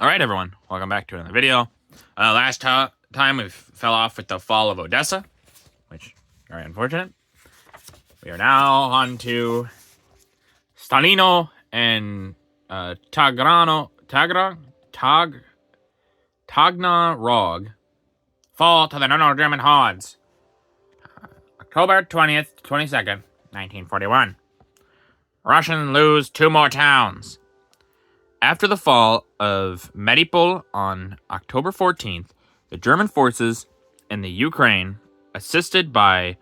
Alright everyone, welcome back to another video. Last time we fell off with the fall of Odessa, which is very unfortunate. We are now on to Stalino and Tagnarog. Fall to the German hordes. October 20th to 22nd, 1941. Russians lose 2 more towns. After the fall of Mariupol on October 14th, the German forces in the Ukraine, assisted by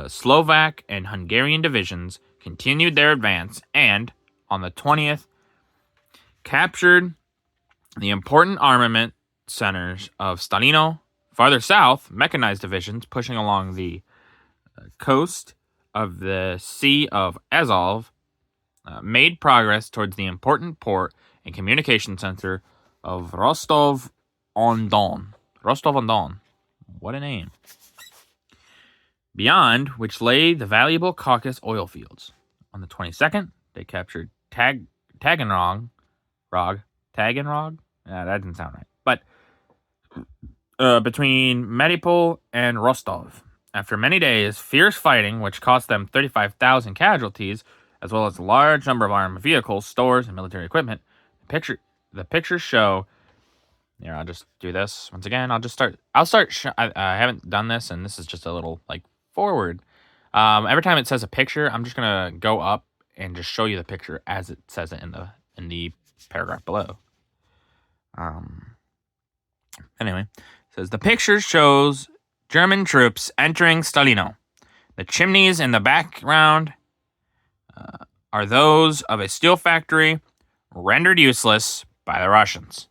Slovak and Hungarian divisions, continued their advance and, on the 20th, captured the important armament centers of Stalino. Farther south, mechanized divisions pushing along the coast of the Sea of Azov made progress towards the important port and communication center of Rostov-on-Don. Rostov-on-Don. What a name. Beyond which lay the valuable Caucasus oil fields. On the 22nd, they captured Taganrog. Taganrog? That didn't sound right. But between Mariupol and Rostov. After many days, fierce fighting, which cost them 35,000 casualties, as well as a large number of armed vehicles, stores, and military equipment, the pictures show. Here, I'll just do this once again. I'll start. I haven't done this, and this is just a little forward. Every time it says a picture, I'm just gonna go up and just show you the picture as it says it in the paragraph below. Anyway, it says the picture shows German troops entering Stalino. The chimneys in the background are those of a steel factory rendered useless by the Russians.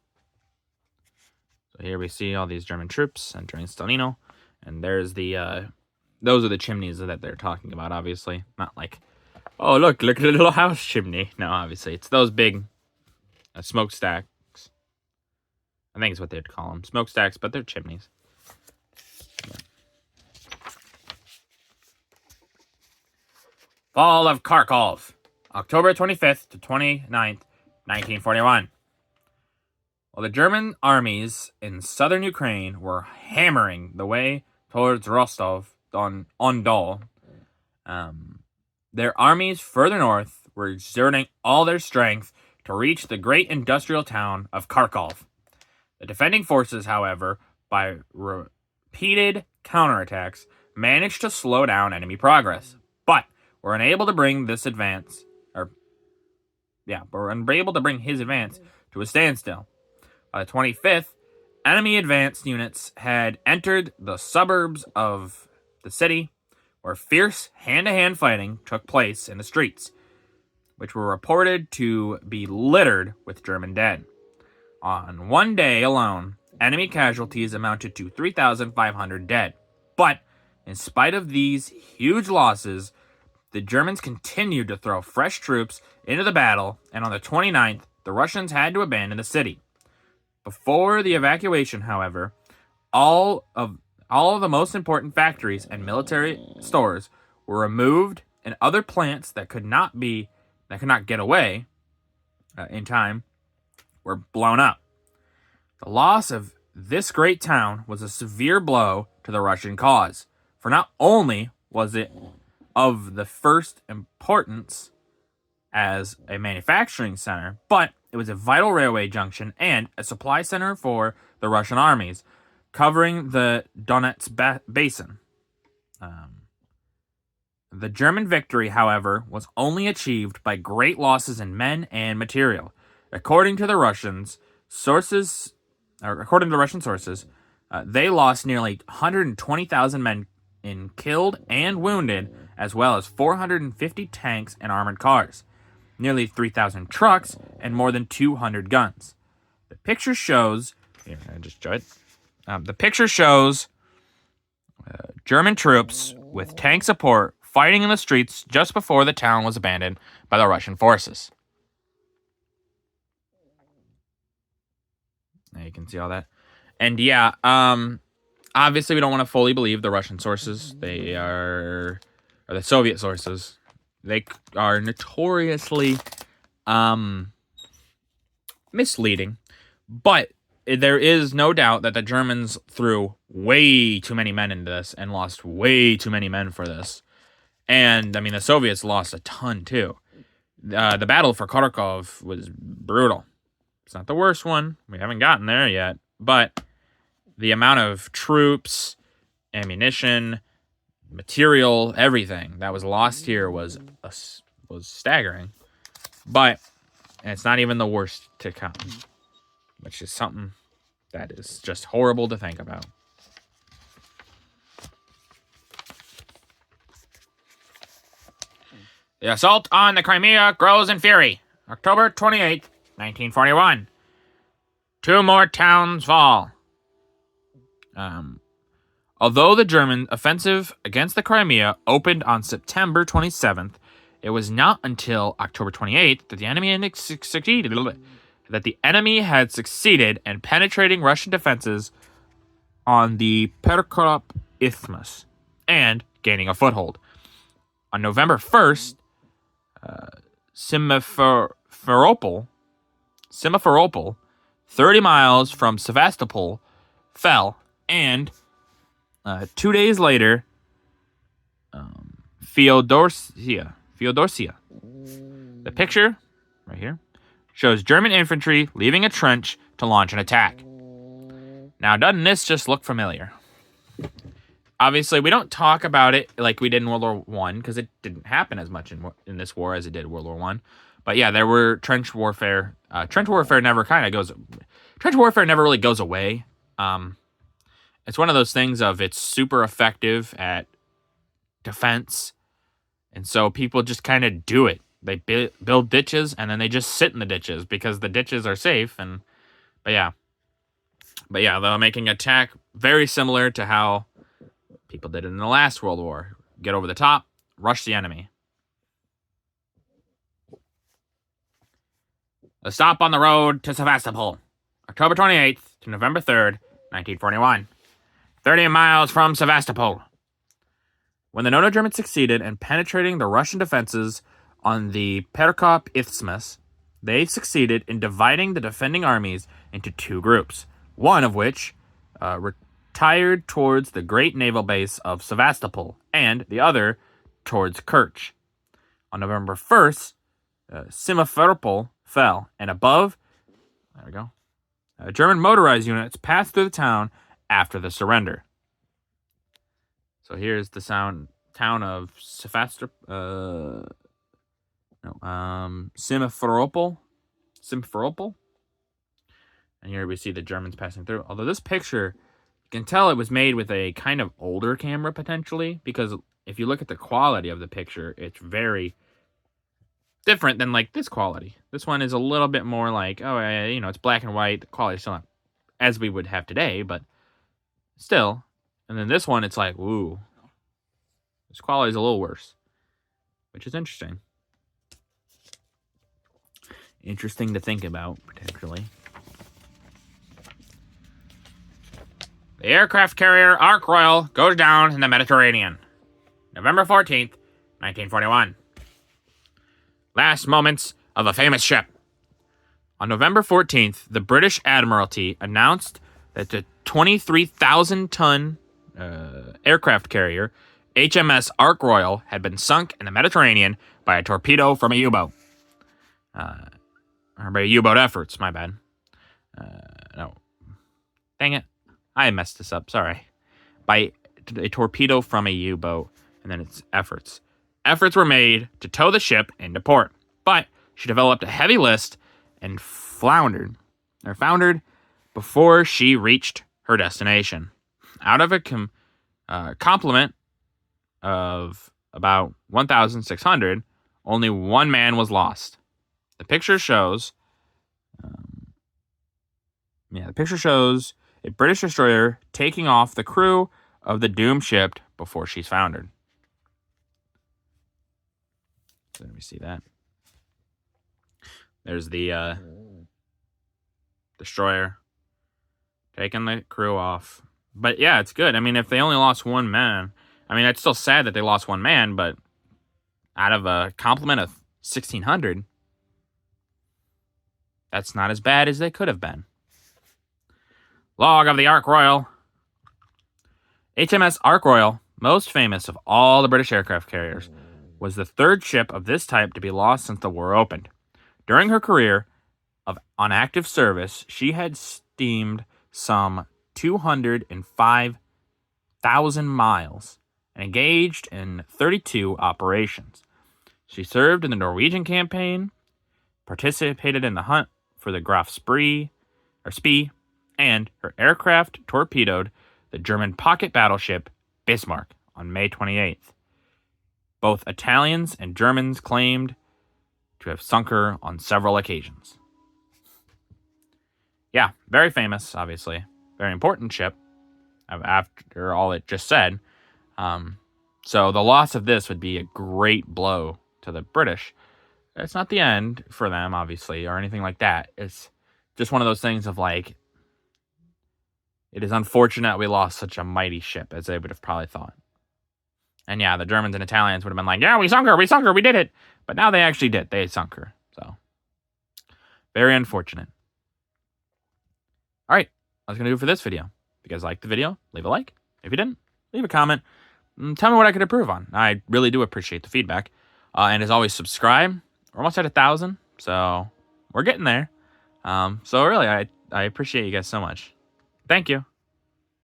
So here we see all these German troops entering Stalino, and there's those are the chimneys that they're talking about, obviously. Not like, oh, look at the little house chimney. No, obviously, it's those big smokestacks. I think it's what they'd call them. Smokestacks, but they're chimneys. Fall of Kharkov, October 25th to 29th, 1941. While the German armies in southern Ukraine were hammering the way towards Rostov-on-Don, their armies further north were exerting all their strength to reach the great industrial town of Kharkov. The defending forces, however, by repeated counterattacks, managed to slow down enemy progress, but were unable to bring his advance to a standstill. By the 25th, enemy advance units had entered the suburbs of the city, where fierce hand-to-hand fighting took place in the streets, which were reported to be littered with German dead. On one day alone, enemy casualties amounted to 3,500 dead. But, in spite of these huge losses, the Germans continued to throw fresh troops into the battle, and on the 29th, the Russians had to abandon the city. Before the evacuation, however, all of the most important factories and military stores were removed, and other plants that could not get away in time were blown up. The loss of this great town was a severe blow to the Russian cause, for not only was it of the first importance as a manufacturing center, but it was a vital railway junction and a supply center for the Russian armies, covering the Donetsk basin. The German victory, however, was only achieved by great losses in men and material. According to Russian sources, they lost nearly 120,000 men in killed and wounded, as well as 450 tanks and armored cars, nearly 3,000 trucks, and more than 200 guns. The picture shows. Here, I just show it. The picture shows German troops with tank support fighting in the streets just before the town was abandoned by the Russian forces. Now you can see all that. And yeah, obviously we don't want to fully believe the Russian sources. They are, or the Soviet sources. They are notoriously misleading. But there is no doubt that the Germans threw way too many men into this and lost way too many men for this. And, I mean, the Soviets lost a ton, too. The battle for Kharkov was brutal. It's not the worst one. We haven't gotten there yet. But the amount of troops, ammunition, material, everything that was lost here was staggering. But and it's not even the worst to come, which is something that is just horrible to think about. The assault on the Crimea grows in fury. October 28th, 1941. 2 more towns fall. Although the German offensive against the Crimea opened on September 27th, it was not until October 28th that the enemy had succeeded in penetrating Russian defenses on the Pictorial Isthmus and gaining a foothold. On November 1st, Simferopol, 30 miles from Sevastopol, fell, and 2 days later, Feodosia. The picture, right here, shows German infantry leaving a trench to launch an attack. Now, doesn't this just look familiar? Obviously, we don't talk about it like we did in World War I, because it didn't happen as much in this war as it did World War I. But yeah, there were trench warfare. Trench warfare never really goes away. It's one of those things of it's super effective at defense, and so people just kind of do it. They build ditches, and then they just sit in the ditches because the ditches are safe. But yeah, they're making an attack very similar to how people did it in the last World War. Get over the top, rush the enemy. A stop on the road to Sevastopol, October 28th to November 3rd, 1941. 30 miles from Sevastopol. When the Nono Germans succeeded in penetrating the Russian defenses on the Pictorial Isthmus, they succeeded in dividing the defending armies into 2 groups, one of which retired towards the great naval base of Sevastopol, and the other towards Kerch. On November 1st, Simferopol fell, and above, German motorized units passed through the town after the surrender. So here's the town of Simferopol. And here we see the Germans passing through. Although this picture, you can tell it was made with a kind of older camera potentially, because if you look at the quality of the picture, it's very different than like this quality. This one is a little bit more like, it's black and white. The quality's still not as we would have today, but still. And then this one, it's like, ooh, this quality is a little worse, which is interesting. Interesting to think about, potentially. The aircraft carrier Ark Royal goes down in the Mediterranean. November 14th, 1941. Last moments of a famous ship. On November 14th, the British Admiralty announced that the 23,000-ton aircraft carrier HMS Ark Royal had been sunk in the Mediterranean by a torpedo from a U-boat. Or by U-boat efforts, my bad. No. Dang it. I messed this up, sorry. By a torpedo from a U-boat, and then its efforts. Efforts were made to tow the ship into port, but she developed a heavy list and foundered before she reached her destination. Out of a complement of about 1,600, only 1 man was lost. The picture shows a British destroyer taking off the crew of the doomed ship before she's foundered. So let me see that. There's the destroyer taking the crew off. But yeah, it's good. I mean, if they only lost 1 man, I mean, it's still sad that they lost 1 man, but out of a complement of 1,600, that's not as bad as they could have been. Log of the Ark Royal. HMS Ark Royal, most famous of all the British aircraft carriers, was the third ship of this type to be lost since the war opened. During her career on active service, she had steamed some 205,000 miles and engaged in 32 operations. She served in the Norwegian campaign, participated in the hunt for the Graf Spee, and her aircraft torpedoed the German pocket battleship Bismarck on May 28th. Both Italians and Germans claimed to have sunk her on several occasions. Yeah, very famous, obviously. Very important ship, after all it just said. So the loss of this would be a great blow to the British. It's not the end for them, obviously, or anything like that. It's just one of those things of like, it is unfortunate we lost such a mighty ship, as they would have probably thought. And yeah, the Germans and Italians would have been like, yeah, we sunk her, we did it. But now they actually did. They sunk her. So, very unfortunate. All right, that's going to do it for this video. If you guys liked the video, leave a like. If you didn't, leave a comment. Tell me what I could improve on. I really do appreciate the feedback. And as always, subscribe. We're almost at 1,000, so we're getting there. So really, I appreciate you guys so much. Thank you.